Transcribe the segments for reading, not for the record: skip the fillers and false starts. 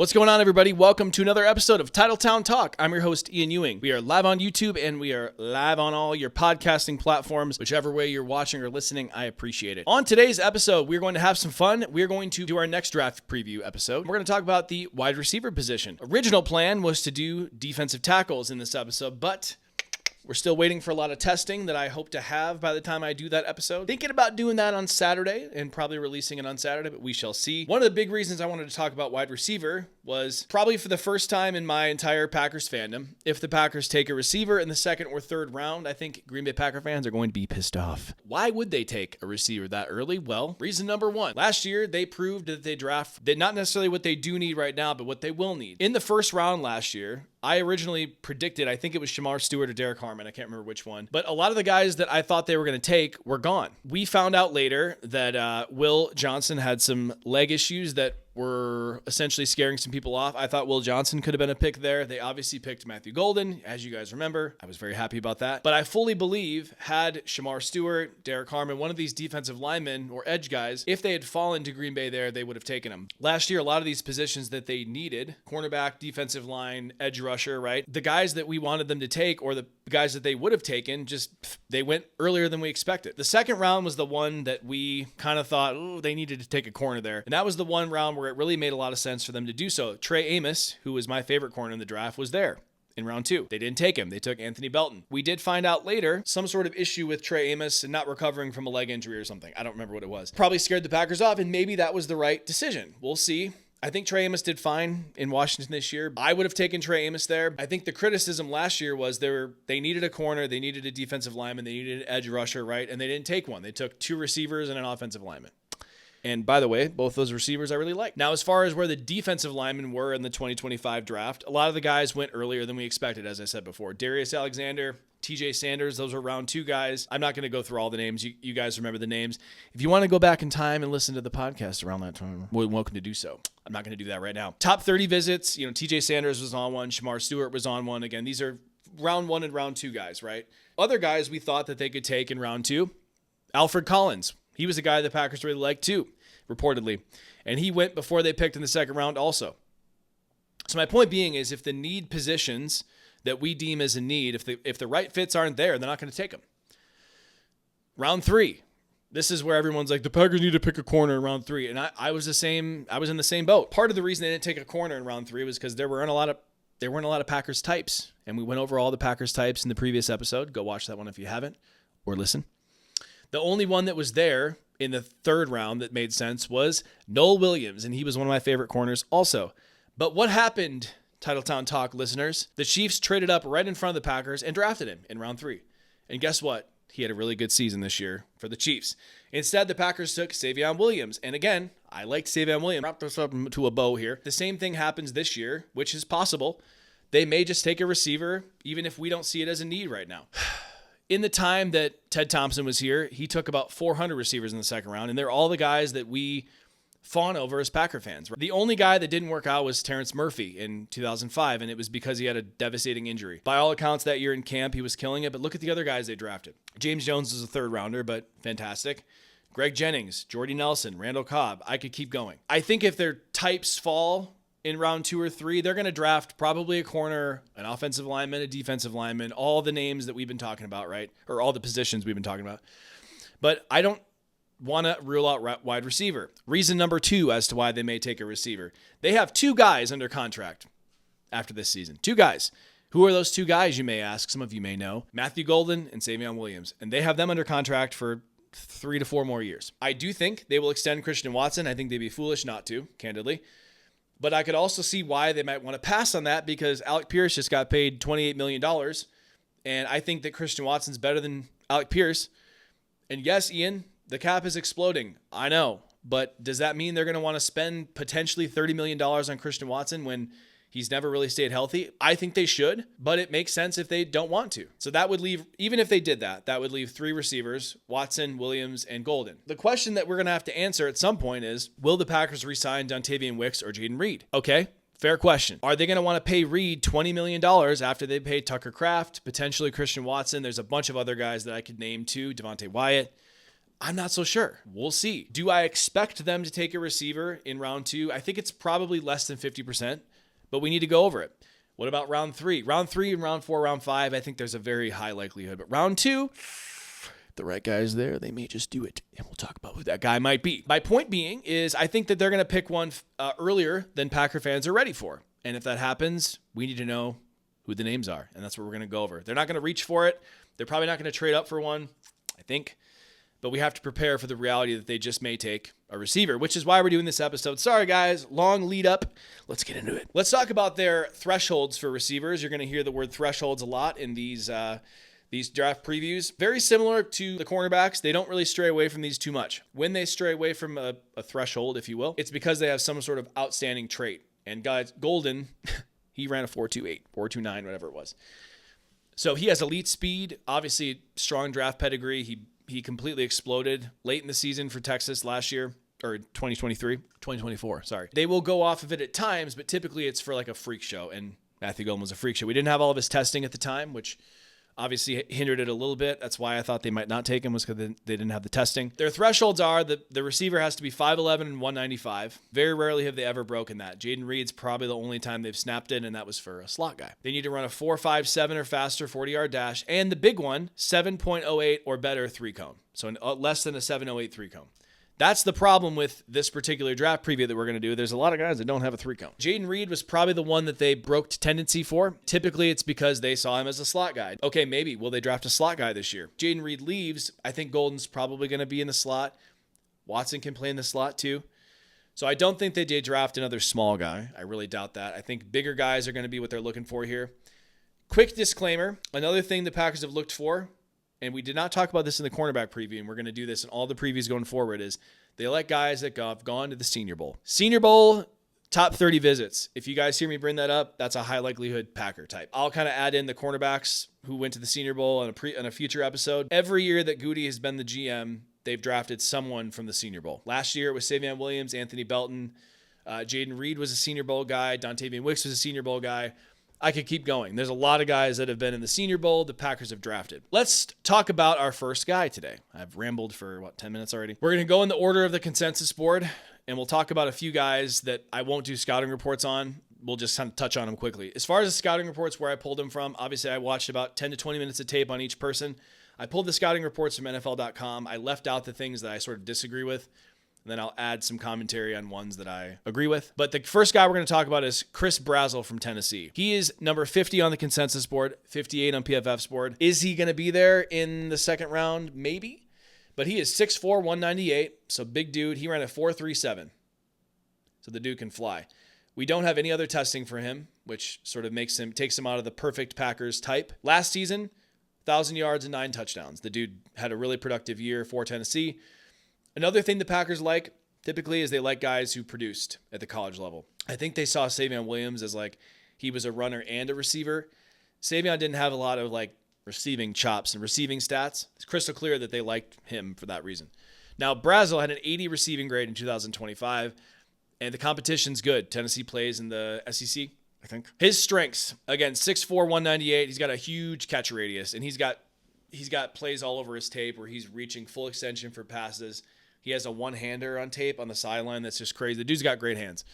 What's going on, everybody? Welcome to another episode of Titletown Talk. I'm your host, Ian Ewing. We are live on YouTube and we are live on all your podcasting platforms. Whichever way you're watching or listening, I appreciate it. On today's episode, we're going to have some fun. We're going to do our next draft preview episode. We're going to talk about the wide receiver position. Original plan was to do defensive tackles in this episode, but we're still waiting for a lot of testing that I hope to have by the time I do that episode. Thinking about doing that on Saturday and probably releasing it on Saturday, but we shall see. One of the big reasons I wanted to talk about wide receiver was probably for the first time in my entire Packers fandom. If the Packers take a receiver in the second or third round, I think Green Bay Packer fans are going to be pissed off. Why would they take a receiver that early? Well, reason number one. Last year, they proved that they draft not necessarily what they do need right now, but what they will need. In the first round last year, I originally predicted, I think it was Shamar Stewart or Derek Harmon. I can't remember which one. But a lot of the guys that I thought they were going to take were gone. We found out later that Will Johnson had some leg issues that were essentially scaring some people off. I thought Will Johnson could have been a pick there. They obviously picked Matthew Golden, as you guys remember. I was very happy about that. But I fully believe had Shamar Stewart, Derek Harmon, one of these defensive linemen or edge guys, if they had fallen to Green Bay there, they would have taken them. Last year, a lot of these positions that they needed, cornerback, defensive line, edge rusher, right? The guys that we wanted them to take or the guys that they would have taken, they went earlier than we expected. The second round was the one that we kind of thought, oh, they needed to take a corner there. And that was the one round where it really made a lot of sense for them to do so. Trey Amos, who was my favorite corner in the draft, was there in round 2. They didn't take him. They took Anthony Belton. We did find out later some sort of issue with Trey Amos and not recovering from a leg injury or something. I don't remember what it was. Probably scared the Packers off, and maybe that was the right decision. We'll see. I think Trey Amos did fine in Washington this year. I would have taken Trey Amos there. I think the criticism last year was they needed a corner, they needed a defensive lineman, they needed an edge rusher, right? And they didn't take one. They took 2 receivers and an offensive lineman. And by the way, both those receivers I really like. Now, as far as where the defensive linemen were in the 2025 draft, a lot of the guys went earlier than we expected, as I said before. Darius Alexander, TJ Sanders, those were round 2 guys. I'm not going to go through all the names. You guys remember the names. If you want to go back in time and listen to the podcast around that time, you're welcome to do so. I'm not going to do that right now. Top 30 visits, TJ Sanders was on one. Shamar Stewart was on one. Again, these are round 1 and round 2 guys, right? Other guys we thought that they could take in round 2, Alfred Collins. He was a guy the Packers really liked too, reportedly. And he went before they picked in the second round also. So my point being is if the need positions that we deem as a need, if the right fits aren't there, they're not going to take them. Round 3. This is where everyone's like, the Packers need to pick a corner in round 3. And I was the same. I was in the same boat. Part of the reason they didn't take a corner in round 3 was because there weren't a lot of Packers types. And we went over all the Packers types in the previous episode. Go watch that one if you haven't, or listen. The only one that was there in the third round that made sense was Noel Williams, and he was one of my favorite corners also. But what happened, Titletown Talk listeners? The Chiefs traded up right in front of the Packers and drafted him in round 3. And guess what? He had a really good season this year for the Chiefs. Instead, the Packers took Savion Williams. And again, I liked Savion Williams. Wrap this up to a bow here. The same thing happens this year, which is possible. They may just take a receiver, even if we don't see it as a need right now. In the time that Ted Thompson was here, he took about 400 receivers in the second round, and they're all the guys that we fawn over as Packer fans. The only guy that didn't work out was Terrence Murphy in 2005, and it was because he had a devastating injury. By all accounts, that year in camp, he was killing it, but look at the other guys they drafted. James Jones was a third rounder, but fantastic. Greg Jennings, Jordy Nelson, Randall Cobb. I could keep going. I think if their types fall in round 2 or 3, they're going to draft probably a corner, an offensive lineman, a defensive lineman, all the names that we've been talking about, right? Or all the positions we've been talking about. But I don't want to rule out wide receiver. Reason number 2 as to why they may take a receiver. They have 2 guys under contract after this season. 2 guys. Who are those 2 guys, you may ask? Some of you may know. Matthew Golden and Savion Williams. And they have them under contract for 3 to 4 more years. I do think they will extend Christian Watson. I think they'd be foolish not to, candidly. But I could also see why they might want to pass on that because Alec Pierce just got paid $28 million. And I think that Christian Watson's better than Alec Pierce. And yes, Ian, the cap is exploding. I know. But does that mean they're going to want to spend potentially $30 million on Christian Watson when he's never really stayed healthy? I think they should, but it makes sense if they don't want to. So that would leave, even if they did that, that would leave 3 receivers, Watson, Williams, and Golden. The question that we're going to have to answer at some point is, will the Packers re-sign Dontavian Wicks or Jaden Reed? Okay, fair question. Are they going to want to pay Reed $20 million after they pay Tucker Kraft, potentially Christian Watson? There's a bunch of other guys that I could name too, Devontae Wyatt. I'm not so sure. We'll see. Do I expect them to take a receiver in round 2? I think it's probably less than 50%, but we need to go over it. What about round 3? Round 3 and round 4, round 5, I think there's a very high likelihood. But round 2, the right guy's there, they may just do it. And we'll talk about who that guy might be. My point being is I think that they're going to pick one earlier than Packer fans are ready for. And if that happens, we need to know who the names are. And that's what we're going to go over. They're not going to reach for it. They're probably not going to trade up for one, I think. But we have to prepare for the reality that they just may take a receiver, which is why we're doing this episode. Sorry, guys. Long lead up. Let's get into it. Let's talk about their thresholds for receivers. You're going to hear the word thresholds a lot in these draft previews. Very similar to the cornerbacks. They don't really stray away from these too much. When they stray away from a threshold, if you will, it's because they have some sort of outstanding trait. And guys, Golden, he ran a 4.28, 4.29, whatever it was. So he has elite speed, obviously strong draft pedigree. He completely exploded late in the season for Texas last year, or 2024, sorry. They will go off of it at times, but typically it's for like a freak show, and Matthew Golden was a freak show. We didn't have all of his testing at the time, which obviously hindered it a little bit. That's why I thought they might not take him, was because they didn't have the testing. Their thresholds are that the receiver has to be 5'11 and 195. Very rarely have they ever broken that. Jayden Reed's probably the only time they've snapped it, and that was for a slot guy. They need to run a 4.57 or faster 40-yard dash, and the big one, 7.08 or better 3-cone. So less than a 7.08 3-cone. That's the problem with this particular draft preview that we're going to do. There's a lot of guys that don't have a 3-cone. Jayden Reed was probably the one that they broke tendency for. Typically, it's because they saw him as a slot guy. Okay, maybe. Will they draft a slot guy this year? Jayden Reed leaves. I think Golden's probably going to be in the slot. Watson can play in the slot too. So I don't think they did draft another small guy. I really doubt that. I think bigger guys are going to be what they're looking for here. Quick disclaimer. Another thing the Packers have looked for, and we did not talk about this in the cornerback preview, and we're going to do this in all the previews going forward, is they like guys that have gone to the Senior Bowl. Senior Bowl, top 30 visits. If you guys hear me bring that up, that's a high likelihood Packer type. I'll kind of add in the cornerbacks who went to the Senior Bowl in a future episode. Every year that Goody has been the GM, they've drafted someone from the Senior Bowl. Last year it was Savion Williams, Anthony Belton. Jayden Reed was a Senior Bowl guy. Dontavian Wicks was a Senior Bowl guy. I could keep going. There's a lot of guys that have been in the Senior Bowl the Packers have drafted. Let's talk about our first guy today. I've rambled for, 10 minutes already? We're going to go in the order of the consensus board, and we'll talk about a few guys that I won't do scouting reports on. We'll just kind of touch on them quickly. As far as the scouting reports, where I pulled them from, obviously I watched about 10 to 20 minutes of tape on each person. I pulled the scouting reports from NFL.com. I left out the things that I sort of disagree with. And then I'll add some commentary on ones that I agree with. But the first guy we're going to talk about is Chris Brazzell from Tennessee. He is number 50 on the consensus board, 58 on PFF's board. Is he going to be there in the second round? Maybe. But he is 6'4", 198, so big dude. He ran a 4.37, so the dude can fly. We don't have any other testing for him, which sort of takes him out of the perfect Packers type. Last season, 1,000 yards and 9 touchdowns. The dude had a really productive year for Tennessee. Another thing the Packers like typically is they like guys who produced at the college level. I think they saw Savion Williams as he was a runner and a receiver. Savion didn't have a lot of receiving chops and receiving stats. It's crystal clear that they liked him for that reason. Now, Brazzell had an 80 receiving grade in 2025, and the competition's good. Tennessee plays in the SEC, I think. His strengths, again, 6'4", 198. He's got a huge catch radius, and he's got plays all over his tape where he's reaching full extension for passes. He has a one-hander on tape on the sideline that's just crazy. The dude's got great hands,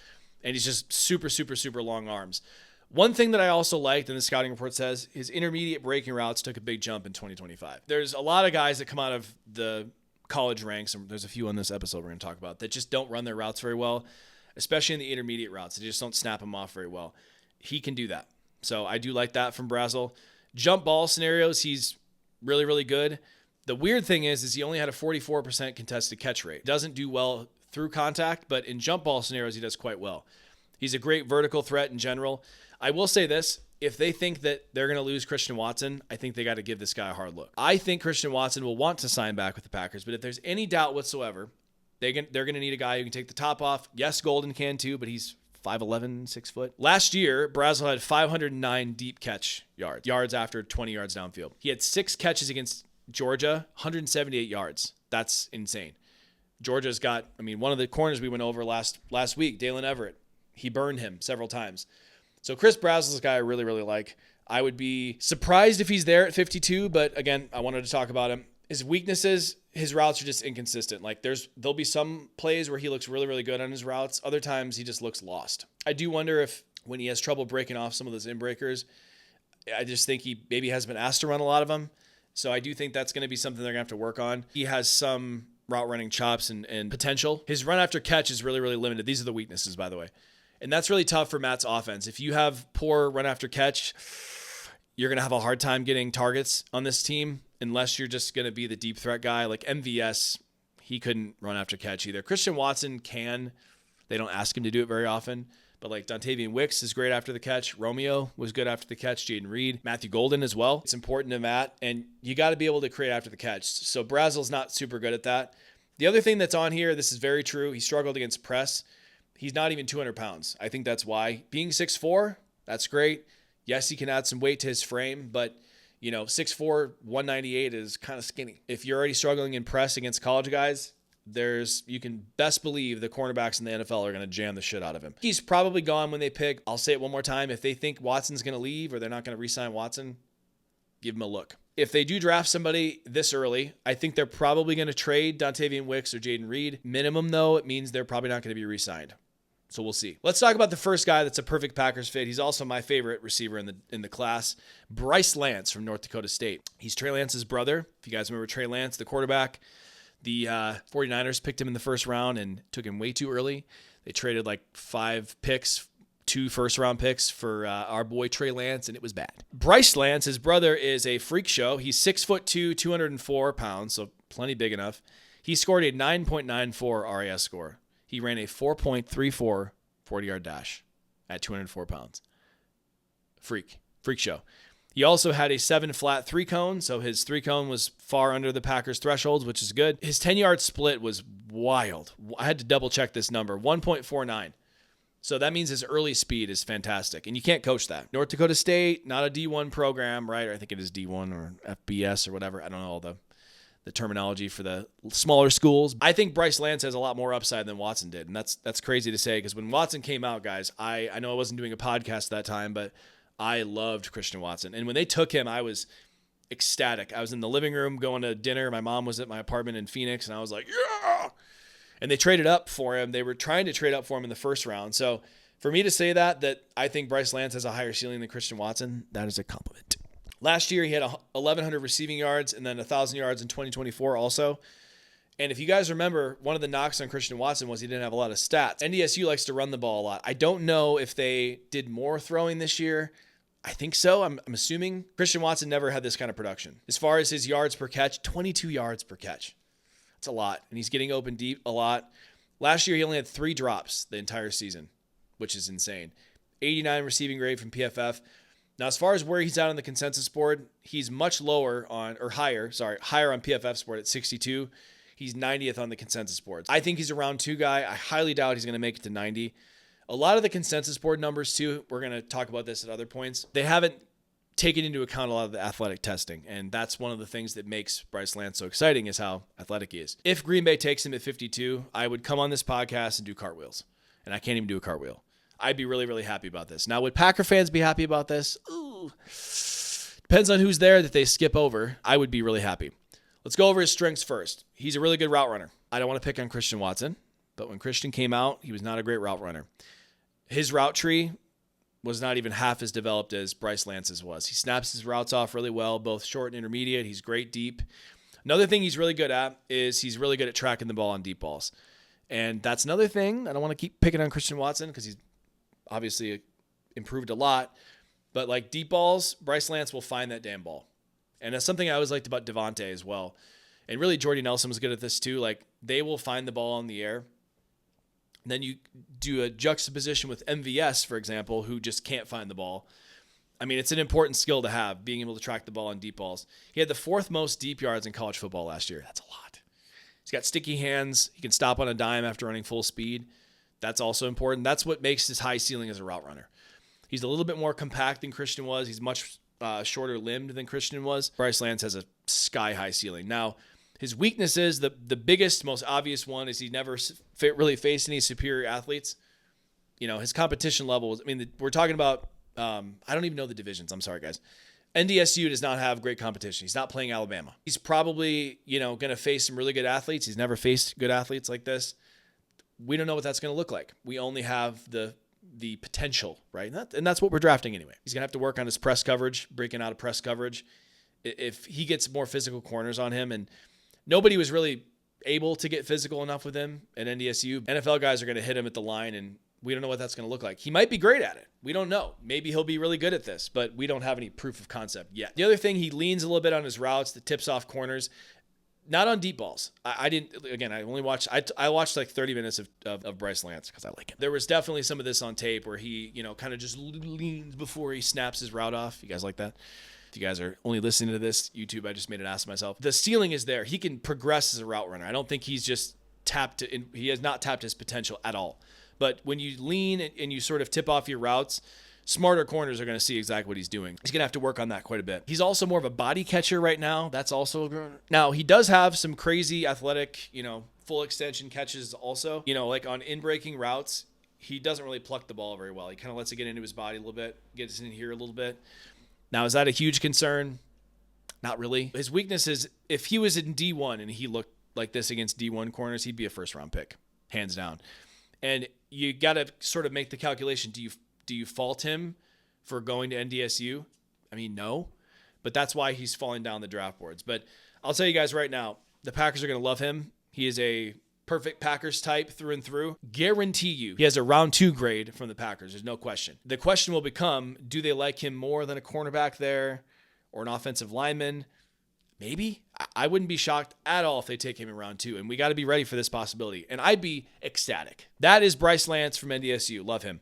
and he's just super, super, super long arms. One thing that I also liked, and the scouting report says, his intermediate breaking routes took a big jump in 2025. There's a lot of guys that come out of the college ranks, and there's a few on this episode we're going to talk about, that just don't run their routes very well, especially in the intermediate routes. They just don't snap them off very well. He can do that. So I do like that from Brazzell. Jump ball scenarios, he's really, really good. The weird thing is he only had a 44% contested catch rate. Doesn't do well through contact, but in jump ball scenarios, he does quite well. He's a great vertical threat in general. I will say this, if they think that they're going to lose Christian Watson, I think they got to give this guy a hard look. I think Christian Watson will want to sign back with the Packers, but if there's any doubt whatsoever, they're going to need a guy who can take the top off. Yes, Golden can too, but he's 5'11", 6 foot. Last year, Brazzell had 509 deep catch yards after 20 yards downfield. He had 6 catches against Georgia, 178 yards. That's insane. Georgia's got, one of the corners we went over last week, Dalen Everett, he burned him several times. So Chris Brazzell's a guy I really, really like. I would be surprised if he's there at 52, but again, I wanted to talk about him. His weaknesses, his routes are just inconsistent. Like there'll be some plays where he looks really, really good on his routes. Other times he just looks lost. I do wonder if when he has trouble breaking off some of those in-breakers, I just think he maybe hasn't been asked to run a lot of them. So I do think that's going to be something they're going to have to work on. He has some route running chops and potential. His run after catch is really, really limited. These are the weaknesses, by the way. And that's really tough for Matt's offense. If you have poor run after catch, you're going to have a hard time getting targets on this team unless you're just going to be the deep threat guy. Like MVS, he couldn't run after catch either. Christian Watson can. They don't ask him to do it very often. But like Dontavian Wicks is great after the catch. Romeo was good after the catch. Jaden Reed, Matthew Golden as well. It's important to Matt, and you got to be able to create after the catch. So Brazel's not super good at that. The other thing that's on here, this is very true. He struggled against press. He's not even 200 pounds. I think that's why. Being 6'4", that's great. Yes, he can add some weight to his frame, but 6'4", 198 is kind of skinny. If you're already struggling in press against college guys, you can best believe the cornerbacks in the NFL are going to jam the shit out of him. He's probably gone when they pick. I'll say it one more time. If they think Watson's going to leave or they're not going to re-sign Watson, give him a look. If they do draft somebody this early, I think they're probably going to trade Dontavian Wicks or Jaden Reed. Minimum, though, it means they're probably not going to be re-signed. So we'll see. Let's talk about the first guy that's a perfect Packers fit. He's also my favorite receiver in the class, Bryce Lance from North Dakota State. He's Trey Lance's brother. If you guys remember Trey Lance, the quarterback, the 49ers picked him in the first round and took him way too early. They traded like 5 picks, 2 first-round picks for our boy Trey Lance, and it was bad. Bryce Lance, his brother, is a freak show. He's 6'2", 204 pounds, so plenty big enough. He scored a 9.94 RAS score. He ran a 4.34 40-yard dash at 204 pounds. Freak show. He also had a 7 flat 3-cone, so his 3-cone was far under the Packers' thresholds, which is good. His 10-yard split was wild. I had to double-check this number, 1.49. So that means his early speed is fantastic, and you can't coach that. North Dakota State, not a D1 program, right? Or I think it is D1 or FBS or whatever. I don't know all the terminology for the smaller schools. I think Bryce Lance has a lot more upside than Watson did, and that's crazy to say because when Watson came out, guys, I know I wasn't doing a podcast at that time, but I loved Christian Watson. And when they took him, I was ecstatic. I was in the living room going to dinner. My mom was at my apartment in Phoenix, and I was like, yeah! And they traded up for him. They were trying to trade up for him in the first round. So for me to say that I think Bryce Lance has a higher ceiling than Christian Watson, that is a compliment. Last year, he had 1,100 receiving yards and then 1,000 yards in 2024 also. And if you guys remember, one of the knocks on Christian Watson was he didn't have a lot of stats. NDSU likes to run the ball a lot. I don't know if they did more throwing this year. I think so. I'm assuming. Christian Watson never had this kind of production. As far as his yards per catch, 22 yards per catch. That's a lot. And he's getting open deep a lot. Last year, he only had 3 drops the entire season, which is insane. 89 receiving grade from PFF. Now, as far as where he's at on the consensus board, he's much higher on PFF's board at 62. He's 90th on the consensus boards. I think he's a round 2 guy. I highly doubt he's going to make it to 90. A lot of the consensus board numbers, too, we're going to talk about this at other points, they haven't taken into account a lot of the athletic testing, and that's one of the things that makes Bryce Lance so exciting is how athletic he is. If Green Bay takes him at 52, I would come on this podcast and do cartwheels, and I can't even do a cartwheel. I'd be really, really happy about this. Now, would Packer fans be happy about this? Ooh. Depends on who's there that they skip over. I would be really happy. Let's go over his strengths first. He's a really good route runner. I don't want to pick on Christian Watson, but when Christian came out, he was not a great route runner. His route tree was not even half as developed as Bryce Lance's was. He snaps his routes off really well, both short and intermediate. He's great deep. Another thing he's really good at is he's really good at tracking the ball on deep balls. And that's another thing. I don't want to keep picking on Christian Watson because he's obviously improved a lot. But like deep balls, Bryce Lance will find that damn ball. And that's something I always liked about Devontae as well. And really, Jordy Nelson was good at this too. Like they will find the ball in the air. And then you do a juxtaposition with MVS, for example, who just can't find the ball. I mean, it's an important skill to have, being able to track the ball on deep balls. He had the 4th most deep yards in college football last year. That's a lot. He's got sticky hands. He can stop on a dime after running full speed. That's also important. That's what makes his high ceiling as a route runner. He's a little bit more compact than Christian was. He's much shorter limbed than Christian was. Bryce Lance has a sky-high ceiling. Now, his weaknesses, the biggest, most obvious one is he never really faced any superior athletes. You know, his competition level, we're talking about, I don't even know the divisions. I'm sorry, guys. NDSU does not have great competition. He's not playing Alabama. He's probably, going to face some really good athletes. He's never faced good athletes like this. We don't know what that's going to look like. We only have the potential, right? And that's what we're drafting anyway. He's going to have to work on his press coverage, breaking out of press coverage. If he gets more physical corners on him, and nobody was really able to get physical enough with him at NDSU, NFL guys are going to hit him at the line, and we don't know what that's going to look like. He might be great at it. We don't know. Maybe he'll be really good at this, but we don't have any proof of concept yet. The other thing, he leans a little bit on his routes, the tips off corners, not on deep balls. I watched like 30 minutes of Bryce Lance because I like him. There was definitely some of this on tape where he, kind of just leans before he snaps his route off. You guys like that? If you guys are only listening to this, YouTube, I just made an ass of myself. The ceiling is there. He can progress as a route runner. I don't think he's just he has not tapped his potential at all. But when you lean and you sort of tip off your routes, smarter corners are going to see exactly what he's doing. He's going to have to work on that quite a bit. He's also more of a body catcher right now. That's also now he does have some crazy athletic, full extension catches also. Like on in-breaking routes, he doesn't really pluck the ball very well. He kind of lets it get into his body a little bit, gets in here a little bit. Now, is that a huge concern? Not really. His weakness is if he was in D1 and he looked like this against D1 corners, he'd be a first-round pick, hands down. And you got to sort of make the calculation. Do you fault him for going to NDSU? I mean, no. But that's why he's falling down the draft boards. But I'll tell you guys right now, the Packers are going to love him. He is a perfect Packers type through and through. Guarantee you he has a round 2 grade from the Packers. There's no question. The question will become, do they like him more than a cornerback there or an offensive lineman? Maybe. I wouldn't be shocked at all if they take him in round 2, and we got to be ready for this possibility. And I'd be ecstatic. That is Bryce Lance from NDSU. Love him.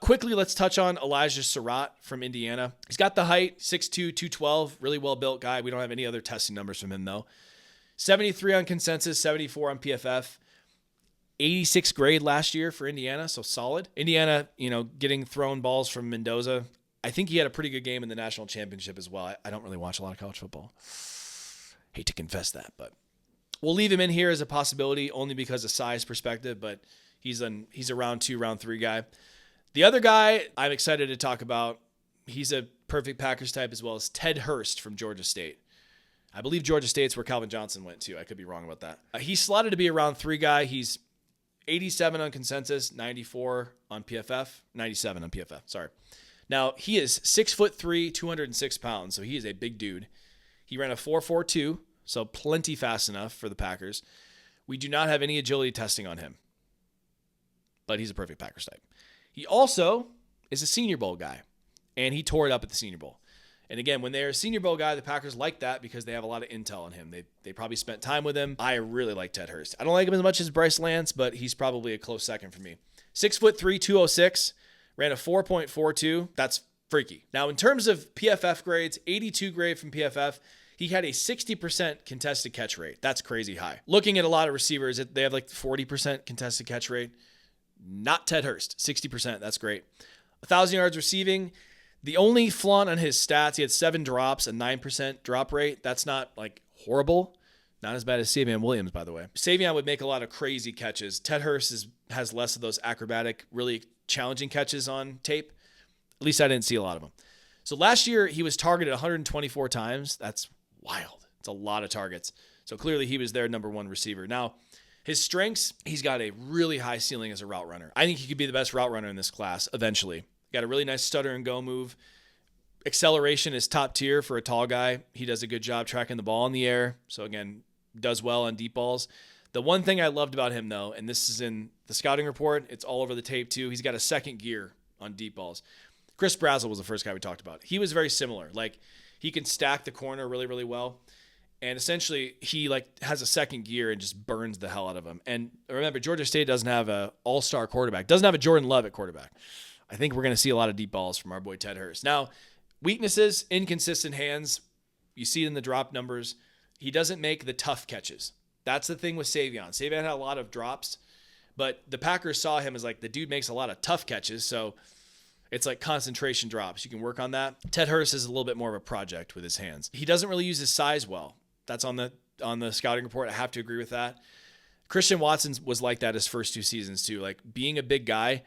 Quickly, let's touch on Elijah Surratt from Indiana. He's got the height, 6'2", 212, really well-built guy. We don't have any other testing numbers from him, though. 73 on consensus, 74 on PFF. 86 grade last year for Indiana, so solid. Indiana, getting thrown balls from Mendoza. I think he had a pretty good game in the national championship as well. I don't really watch a lot of college football. Hate to confess that, but we'll leave him in here as a possibility only because of size perspective, but he's a round 2, round 3 guy. The other guy I'm excited to talk about, he's a perfect Packers type as well as Ted Hurst from Georgia State. I believe Georgia State's where Calvin Johnson went to. I could be wrong about that. He's slotted to be a round 3 guy. He's 87 on consensus, 94 on PFF, 97 on PFF. Sorry. Now, he is 6'3", 206 pounds, so he is a big dude. He ran a 4.42, so plenty fast enough for the Packers. We do not have any agility testing on him, but he's a perfect Packers type. He also is a Senior Bowl guy, and he tore it up at the Senior Bowl. And again, when they're a Senior Bowl guy, the Packers like that because they have a lot of intel on him. They probably spent time with him. I really like Ted Hurst. I don't like him as much as Bryce Lance, but he's probably a close second for me. 6'3", 206, ran a 4.42. That's freaky. Now, in terms of PFF grades, 82 grade from PFF. He had a 60% contested catch rate. That's crazy high. Looking at a lot of receivers, they have like 40% contested catch rate. Not Ted Hurst, 60%. That's great. 1,000 yards receiving. The only flaunt on his stats, he had 7 drops, a 9% drop rate. That's not like horrible. Not as bad as Savion Williams, by the way. Savion would make a lot of crazy catches. Ted Hurst has less of those acrobatic, really challenging catches on tape. At least I didn't see a lot of them. So last year, he was targeted 124 times. That's wild. It's a lot of targets. So clearly he was their number 1 receiver. Now, his strengths, he's got a really high ceiling as a route runner. I think he could be the best route runner in this class eventually. Got a really nice stutter and go move. Acceleration is top tier for a tall guy. He does a good job tracking the ball in the air. So again, does well on deep balls. The one thing I loved about him though, and this is in the scouting report, it's all over the tape too. He's got a second gear on deep balls. Chris Brazzell was the first guy we talked about. He was very similar. Like he can stack the corner really, really well. And essentially he has a second gear and just burns the hell out of him. And remember, Georgia State doesn't have an all-star quarterback, doesn't have a Jordan Love at quarterback. I think we're going to see a lot of deep balls from our boy Ted Hurst. Now, weaknesses, inconsistent hands. You see it in the drop numbers. He doesn't make the tough catches. That's the thing with Savion. Savion had a lot of drops, but the Packers saw him as like the dude makes a lot of tough catches. So it's like concentration drops. You can work on that. Ted Hurst is a little bit more of a project with his hands. He doesn't really use his size well. That's on the scouting report. I have to agree with that. Christian Watson was like that his first 2 seasons too. Like being a big guy,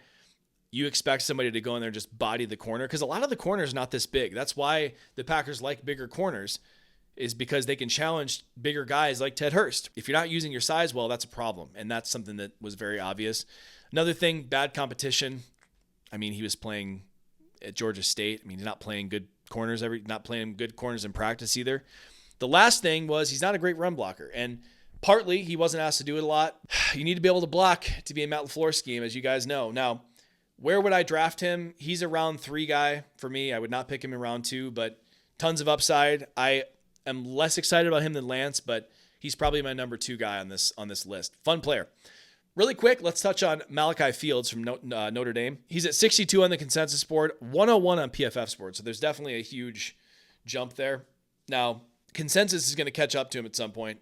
you expect somebody to go in there and just body the corner, because a lot of the corner is not this big. That's why the Packers like bigger corners, is because they can challenge bigger guys like Ted Hurst. If you're not using your size well, that's a problem. And that's something that was very obvious. Another thing, bad competition. I mean, he was playing at Georgia State. I mean, he's not playing good corners in practice either. The last thing was he's not a great run blocker. And partly he wasn't asked to do it a lot. You need to be able to block to be a Matt LaFleur scheme, as you guys know. Now, where would I draft him? He's a round 3 guy for me. I would not pick him in round 2, but tons of upside. I am less excited about him than Lance, but he's probably my number 2 guy on this list. Fun player. Really quick, let's touch on Malachi Fields from Notre Dame. He's at 62 on the consensus board, 101 on PFF board, so there's definitely a huge jump there. Now, consensus is going to catch up to him at some point.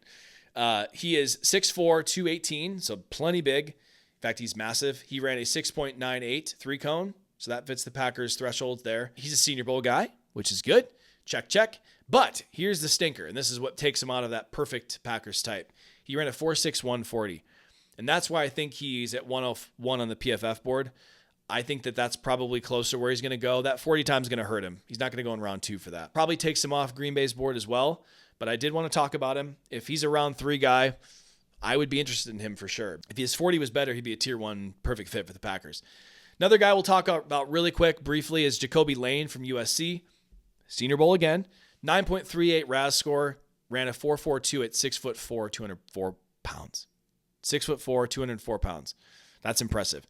He is 6'4", 218, so plenty big. In fact, he's massive. He ran a 6.98 3-cone, so that fits the Packers' threshold there. He's a Senior Bowl guy, which is good. Check, check. But here's the stinker, and this is what takes him out of that perfect Packers type. He ran a 4.6 140, and that's why I think he's at 101 on the PFF board. I think that's probably close to where he's going to go. That 40 time is going to hurt him. He's not going to go in round 2 for that. Probably takes him off Green Bay's board as well, but I did want to talk about him. If he's a round 3 guy, I would be interested in him for sure. If his 40 was better, he'd be a tier 1 perfect fit for the Packers. Another guy we'll talk about really quick, briefly, is Jacoby Lane from USC. Senior Bowl again. 9.38 RAS score. Ran a 4.42 at 6'4", 204 pounds. 6'4", 204 pounds. That's impressive.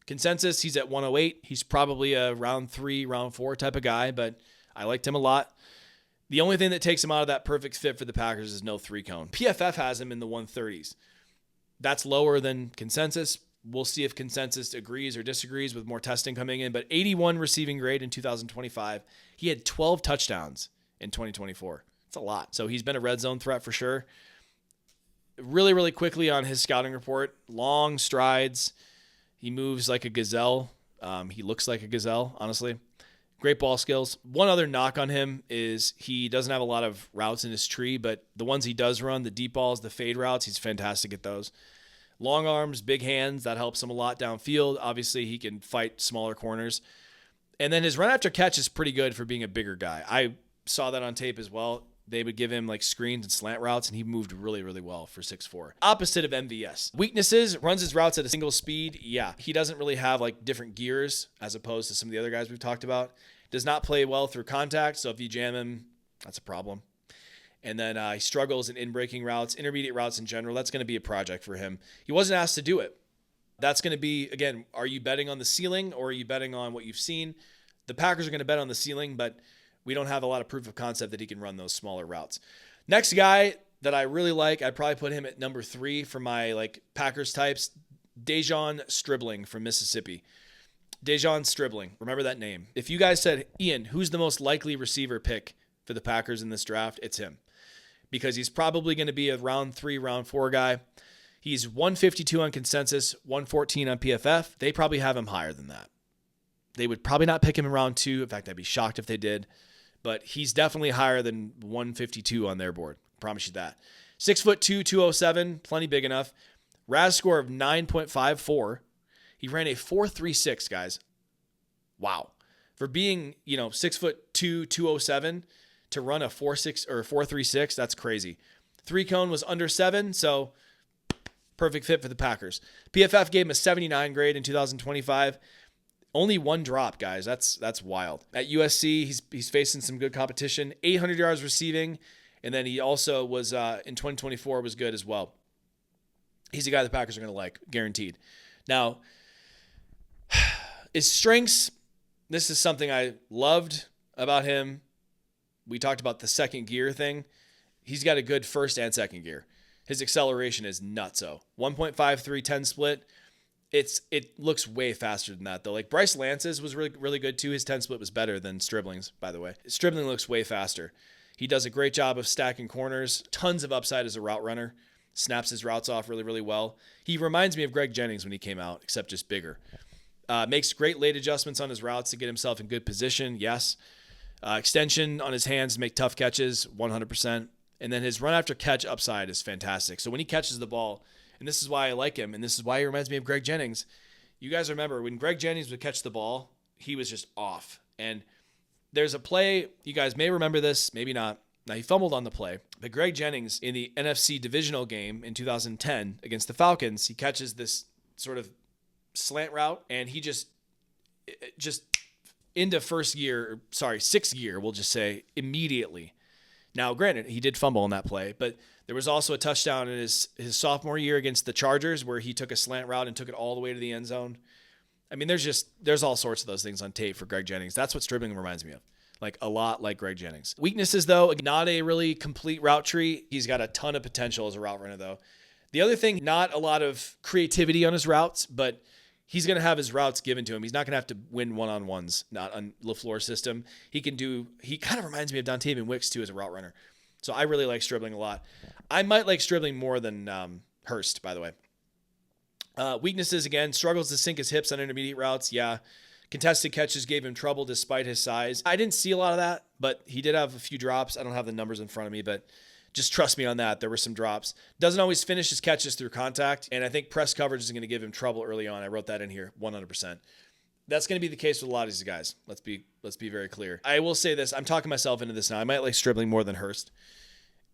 Consensus, he's at 108. He's probably a round 3, round 4 type of guy, but I liked him a lot. The only thing that takes him out of that perfect fit for the Packers is no 3-cone. PFF has him in the 130s. That's lower than consensus. We'll see if consensus agrees or disagrees with more testing coming in. But 81 receiving grade in 2025. He had 12 touchdowns in 2024. It's a lot. So he's been a red zone threat for sure. Really, really quickly on his scouting report. Long strides. He moves like a gazelle. He looks like a gazelle, honestly. Great ball skills. One other knock on him is he doesn't have a lot of routes in his tree, but the ones he does run, the deep balls, the fade routes, he's fantastic at those. Long arms, big hands, that helps him a lot downfield. Obviously, he can fight smaller corners. And then his run after catch is pretty good for being a bigger guy. I saw that on tape as well. They would give him like screens and slant routes, and he moved really, really well for 6'4". Opposite of MVS. Weaknesses, runs his routes at a single speed. Yeah, he doesn't really have like different gears as opposed to some of the other guys we've talked about. Does not play well through contact, so if you jam him, that's a problem. And then he struggles in breaking routes, intermediate routes in general. That's going to be a project for him. He wasn't asked to do it. That's going to be, again, are you betting on the ceiling or are you betting on what you've seen? The Packers are going to bet on the ceiling, but we don't have a lot of proof of concept that he can run those smaller routes. Next guy that I really like, I'd probably put him at number 3 for my like Packers types, Dejon Stribling from Mississippi. Dejon Stribling. Remember that name. If you guys said, Ian, who's the most likely receiver pick for the Packers in this draft? It's him. Because he's probably going to be a round 3, round 4 guy. He's 152 on consensus, 114 on PFF. They probably have him higher than that. They would probably not pick him in round 2. In fact, I'd be shocked if they did. But he's definitely higher than 152 on their board. I promise you that. 6'2", 207, plenty big enough. RAS score of 9.54. He ran a 4.36, guys. Wow. For being, 6'2", 207 to run a 4.6 or 4.36, that's crazy. 3-cone was under 7, so perfect fit for the Packers. PFF gave him a 79 grade in 2025. Only 1 drop, guys. That's wild. At USC, he's facing some good competition. 800 yards receiving, and then he also was in 2024 was good as well. He's a guy the Packers are going to like, guaranteed. Now, his strengths, this is something I loved about him. We talked about the second gear thing. He's got a good first and second gear. His acceleration is nutso. 1.53 10 split. It looks way faster than that, though. Like Bryce Lance's was really, really good, too. His 10 split was better than Stribling's, by the way. Stribling looks way faster. He does a great job of stacking corners. Tons of upside as a route runner. Snaps his routes off really, really well. He reminds me of Greg Jennings when he came out, except just bigger. Makes great late adjustments on his routes to get himself in good position, yes. Extension on his hands to make tough catches, 100%. And then his run after catch upside is fantastic. So when he catches the ball, and this is why I like him, and this is why he reminds me of Greg Jennings, You guys remember when Greg Jennings would catch the ball, he was just off. And there's a play, you guys may remember this, maybe not. Now, he fumbled on the play, but Greg Jennings in the NFC divisional game in 2010 against the Falcons, he catches this sort of slant route, and he just into sixth gear, we'll just say, immediately. Now, granted, he did fumble on that play, but there was also a touchdown in his sophomore year against the Chargers where he took a slant route and took it all the way to the end zone. I mean, there's all sorts of those things on tape for Greg Jennings. That's what Stribling reminds me of. Like a lot like Greg Jennings. Weaknesses, though, not a really complete route tree. He's got a ton of potential as a route runner, though. The other thing, not a lot of creativity on his routes, but he's going to have his routes given to him. He's not going to have to win one-on-ones, not on LaFleur's system. He kind of reminds me of Dontavian Wicks, too, as a route runner. So I really like Stribling a lot. I might like Stribling more than Hurst, by the way. Weaknesses, again, struggles to sink his hips on intermediate routes. Yeah. Contested catches gave him trouble despite his size. I didn't see a lot of that, but he did have a few drops. I don't have the numbers in front of me, but just trust me on that. There were some drops. Doesn't always finish his catches through contact, and I think press coverage is going to give him trouble early on. I wrote that in here, 100%. That's going to be the case with a lot of these guys. Let's be very clear. I will say this. I'm talking myself into this now. I might like Stribling more than Hurst.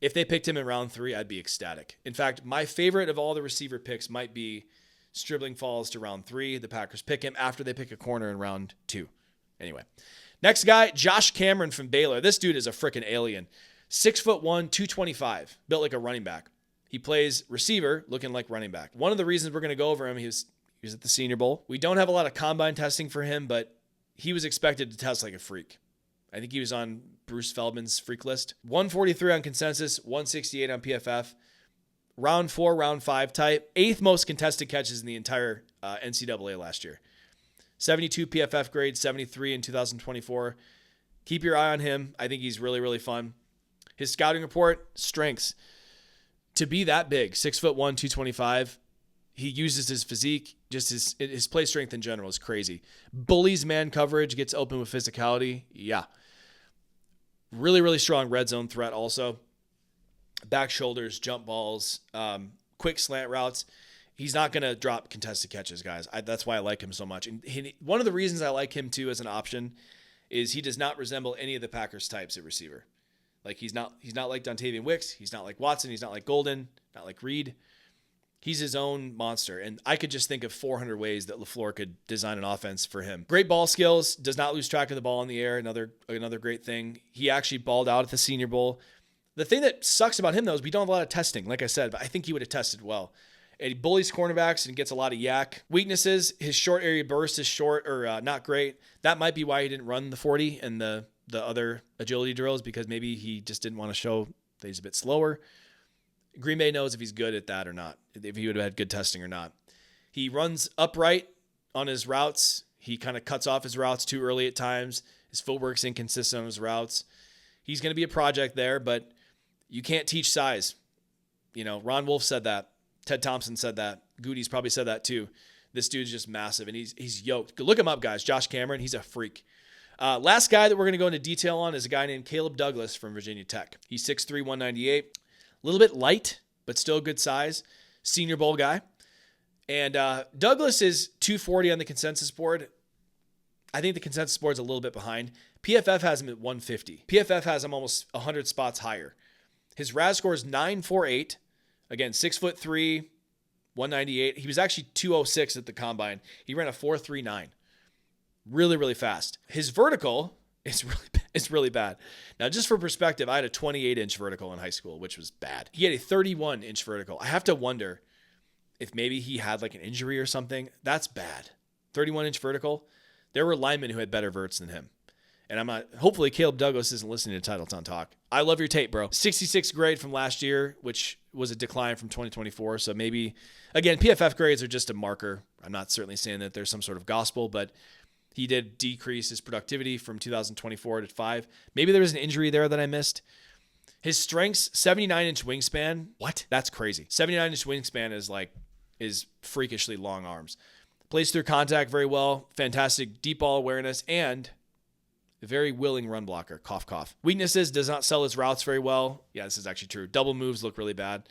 If they picked him in round 3, I'd be ecstatic. In fact, my favorite of all the receiver picks might be Stribling falls to round 3. The Packers pick him after they pick a corner in round 2. Anyway, next guy, Josh Cameron from Baylor. This dude is a freaking alien. 6'1", 225, built like a running back. He plays receiver, looking like running back. One of the reasons we're going to go over him, he was at the Senior Bowl. We don't have a lot of combine testing for him, but he was expected to test like a freak. I think he was on Bruce Feldman's freak list. 143 on consensus, 168 on PFF. Round 4, round 5 type. 8th most contested catches in the entire NCAA last year. 72 PFF grade, 73 in 2024. Keep your eye on him. I think he's really, really fun. His scouting report, strengths. To be that big, 6'1", 225, he uses his physique, just his play strength in general is crazy. Bullies man coverage, gets open with physicality. Yeah. Really, really strong red zone threat also. Back shoulders, jump balls, quick slant routes. He's not going to drop contested catches, guys. That's why I like him so much. And one of the reasons I like him, too, as an option is he does not resemble any of the Packers types at receiver. Like, he's not like Dontavian Wicks. He's not like Watson. He's not like Golden. Not like Reed. He's his own monster. And I could just think of 400 ways that LaFleur could design an offense for him. Great ball skills. Does not lose track of the ball in the air. Another great thing. He actually balled out at the Senior Bowl. The thing that sucks about him, though, is we don't have a lot of testing, like I said, but I think he would have tested well. And he bullies cornerbacks and gets a lot of yak. Weaknesses, his short area burst is short or not great. That might be why he didn't run the 40 and the other agility drills, because maybe he just didn't want to show that he's a bit slower. Green Bay knows if he's good at that or not, if he would have had good testing or not. He runs upright on his routes. He kind of cuts off his routes too early at times. His footwork's inconsistent on his routes. He's going to be a project there, but you can't teach size. You know, Ron Wolf said that. Ted Thompson said that. Goody's probably said that too. This dude's just massive, and he's yoked. Look him up, guys. Josh Cameron, he's a freak. Last guy that we're going to go into detail on is a guy named Caleb Douglas from Virginia Tech. He's 6'3", 198. A little bit light, but still good size. Senior Bowl guy. And Douglas is 240 on the consensus board. I think the consensus board's a little bit behind. PFF has him at 150. PFF has him almost 100 spots higher. His RAS score is 948. Again, 6'3", 198. He was actually 206 at the combine. He ran a 4.39. Really, really fast. His vertical is really bad. Now, just for perspective, I had a 28-inch vertical in high school, which was bad. He had a 31-inch vertical. I have to wonder if maybe he had like an injury or something. That's bad. 31-inch vertical. There were linemen who had better verts than him. And hopefully Caleb Douglas isn't listening to Titletown Talk. I love your tape, bro. 66 grade from last year, which was a decline from 2024. So maybe, again, PFF grades are just a marker. I'm not certainly saying that there's some sort of gospel, but he did decrease his productivity from 2024 to 5. Maybe there was an injury there that I missed. His strengths, 79-inch wingspan. What? That's crazy. 79-inch wingspan is freakishly long arms. Plays through contact very well. Fantastic deep ball awareness and a very willing run blocker. Cough, cough. Weaknesses, does not sell his routes very well. Yeah, this is actually true. Double moves look really bad.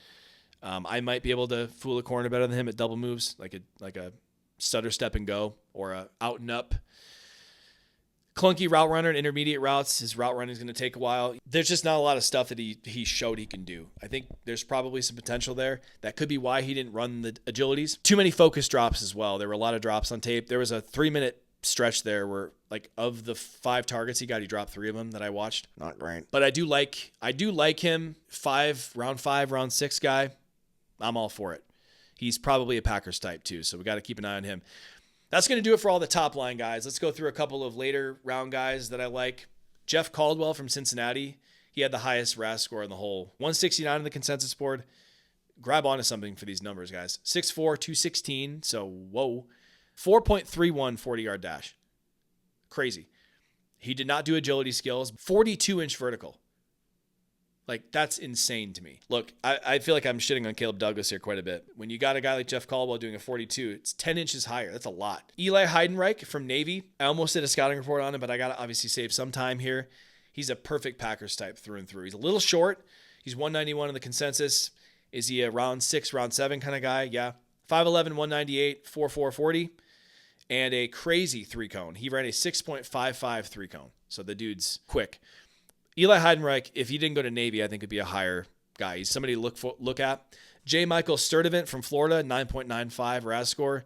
I might be able to fool a corner better than him at double moves, like a stutter, step, and go, or a out and up clunky route runner and intermediate routes. His route running is going to take a while. There's just not a lot of stuff that he showed he can do. I think there's probably some potential there. That could be why he didn't run the agilities. Too many focus drops as well. There were a lot of drops on tape. There was a 3-minute stretch there where, like, of the 5 targets he got, he dropped 3 of them that I watched. Not great. But I do like him. Round 5, round 6 guy. I'm all for it. He's probably a Packers type too, so we got to keep an eye on him. That's going to do it for all the top line guys. Let's go through a couple of later round guys that I like. Jeff Caldwell from Cincinnati. He had the highest RAS score in the whole 169 on the consensus board. Grab onto something for these numbers, guys. 6'4", 216. So, whoa. 4.31 40-yard dash. Crazy. He did not do agility skills. 42-inch vertical. Like, that's insane to me. Look, I feel like I'm shitting on Caleb Douglas here quite a bit. When you got a guy like Jeff Caldwell doing a 42, it's 10 inches higher. That's a lot. Eli Heidenreich from Navy. I almost did a scouting report on him, but I got to obviously save some time here. He's a perfect Packers type through and through. He's a little short. He's 191 in the consensus. Is he a round 6, round 7 kind of guy? Yeah. 5'11", 198, 4'4", 40. And a crazy 3-cone. He ran a 6.55 3-cone. So the dude's quick. Eli Heidenreich, if he didn't go to Navy, I think would be a higher guy. He's somebody to look at. J. Michael Sturdivant from Florida, 9.95 RAS score.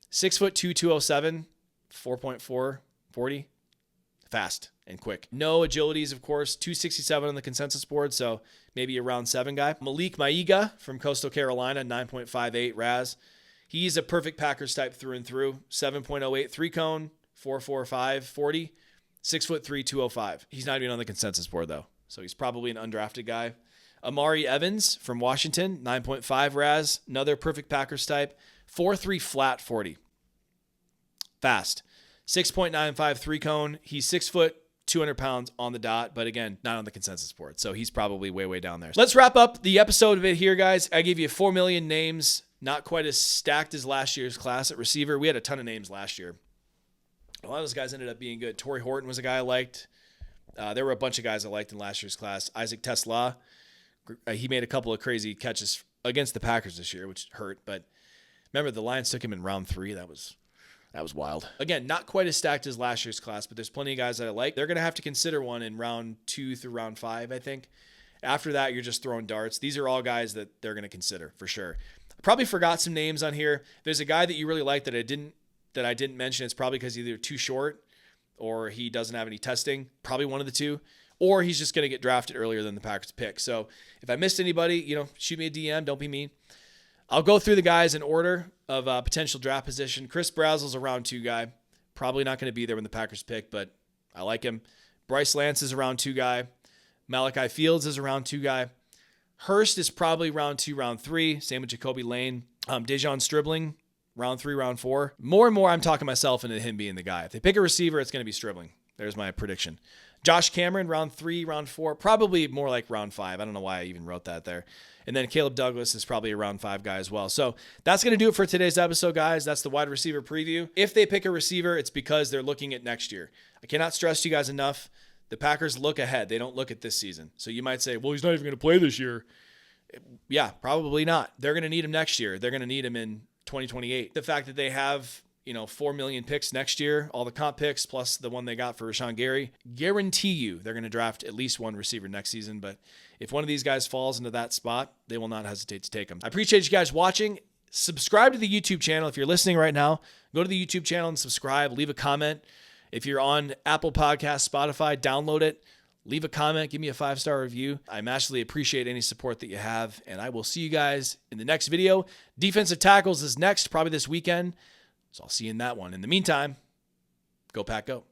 6'2", 207, 4.4 40. Fast and quick. No agilities, of course. 267 on the consensus board, so maybe a round 7 guy. Malik Maiga from Coastal Carolina, 9.58 RAS. He's a perfect Packers type through and through. 7.08 3-cone, 4.45 40. 6'3", 205. He's not even on the consensus board, though. So he's probably an undrafted guy. Amari Evans from Washington, 9.5 RAS. Another perfect Packers type. 4.3 flat 40. Fast. 6.95 3-cone. He's 6 foot, 200 pounds on the dot, but again, not on the consensus board. So he's probably way, way down there. Let's wrap up the episode of it here, guys. I gave you 4 million names. Not quite as stacked as last year's class at receiver. We had a ton of names last year. A lot of those guys ended up being good. Torrey Horton was a guy I liked. There were a bunch of guys I liked in last year's class. Isaac Tesla, he made a couple of crazy catches against the Packers this year, which hurt. But remember, the Lions took him in round 3. That was wild. Again, not quite as stacked as last year's class, but there's plenty of guys that I like. They're going to have to consider one in round 2 through round 5, I think. After that, you're just throwing darts. These are all guys that they're going to consider for sure. I probably forgot some names on here. There's a guy that you really like that I didn't mention. It's probably because either too short or he doesn't have any testing, probably one of the two, or he's just going to get drafted earlier than the Packers pick. So if I missed anybody, shoot me a DM. Don't be mean. I'll go through the guys in order of potential draft position. Chris Brazel's a round 2 guy. Probably not going to be there when the Packers pick, but I like him. Bryce Lance is a round 2 guy. Malachi Fields is a round 2 guy. Hurst is probably round 2, round 3. Same with Jacoby Lane. Dejon Stribling, round 3, round 4. More and more, I'm talking myself into him being the guy. If they pick a receiver, it's going to be Stribling. There's my prediction. Josh Cameron, round 3, round 4. Probably more like round 5. I don't know why I even wrote that there. And then Caleb Douglas is probably a round 5 guy as well. So that's going to do it for today's episode, guys. That's the wide receiver preview. If they pick a receiver, it's because they're looking at next year. I cannot stress to you guys enough. The Packers look ahead. They don't look at this season. So you might say, well, he's not even going to play this year. Yeah, probably not. They're going to need him next year. They're going to need him in 2028. The fact that they have, 4 million picks next year, all the comp picks plus the one they got for Rashawn Gary, guarantee you they're going to draft at least one receiver next season. But if one of these guys falls into that spot, they will not hesitate to take them. I appreciate you guys watching. Subscribe to the YouTube channel. If you're listening right now, go to the YouTube channel and subscribe. Leave a comment. If you're on Apple Podcasts, Spotify, download it. Leave a comment. Give me a 5-star review. I massively appreciate any support that you have. And I will see you guys in the next video. Defensive tackles is next, probably this weekend. So I'll see you in that one. In the meantime, go Pack, go.